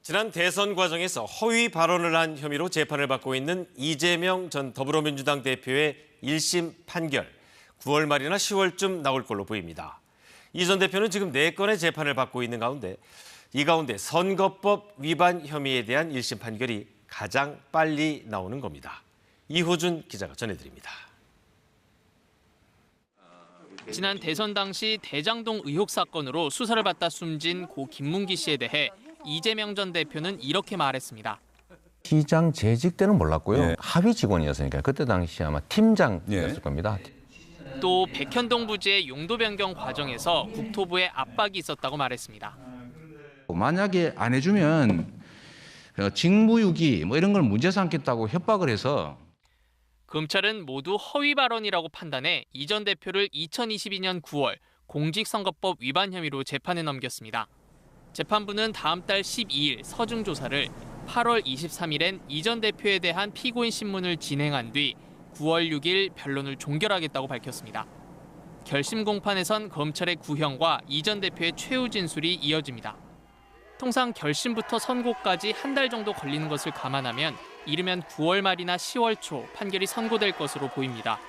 지난 대선 과정에서 허위 발언을 한 혐의로 재판을 받고 있는 이재명 전 더불어민주당 대표의 1심 판결 9월 말이나 10월쯤 나올 걸로 보입니다. 이 전 대표는 지금 4건의 재판을 받고 있는 가운데 선거법 위반 혐의에 대한 1심 판결이 가장 빨리 나오는 겁니다. 이호준 기자가 전해드립니다. 지난 대선 당시 대장동 의혹 사건으로 수사를 받다 숨진 고 김문기 씨에 대해 이재명 전 대표는 이렇게 말했습니다. 시장 재직 때는 몰랐고요. 하위 직원이었으니까 그때 당시 아마 팀장이었을 겁니다. 또 백현동 부지의 용도 변경 과정에서 국토부에 압박이 있었다고 말했습니다. 만약에 안 해주면 직무유기 이런 걸 문제 삼겠다고 협박을 해서 검찰은 모두 허위 발언이라고 판단해 이 전 대표를 2022년 9월 공직선거법 위반 혐의로 재판에 넘겼습니다. 재판부는 다음 달 12일 서중 조사를 8월 23일엔 이 전 대표에 대한 피고인 신문을 진행한 뒤 9월 6일 변론을 종결하겠다고 밝혔습니다. 결심 공판에선 검찰의 구형과 이 전 대표의 최후 진술이 이어집니다. 통상 결심부터 선고까지 한 달 정도 걸리는 것을 감안하면 이르면 9월 말이나 10월 초 판결이 선고될 것으로 보입니다.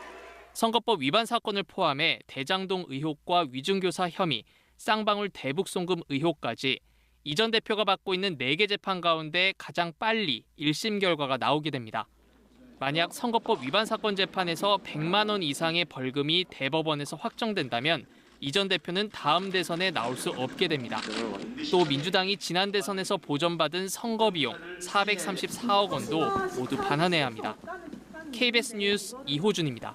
선거법 위반 사건을 포함해 대장동 의혹과 위증교사 혐의, 쌍방울 대북 송금 의혹까지 이 전 대표가 받고 있는 4개 재판 가운데 가장 빨리 1심 결과가 나오게 됩니다. 만약 선거법 위반 사건 재판에서 100만 원 이상의 벌금이 대법원에서 확정된다면 이 전 대표는 다음 대선에 나올 수 없게 됩니다. 또 민주당이 지난 대선에서 보전받은 선거비용 434억 원도 모두 반환해야 합니다. KBS 뉴스 이호준입니다.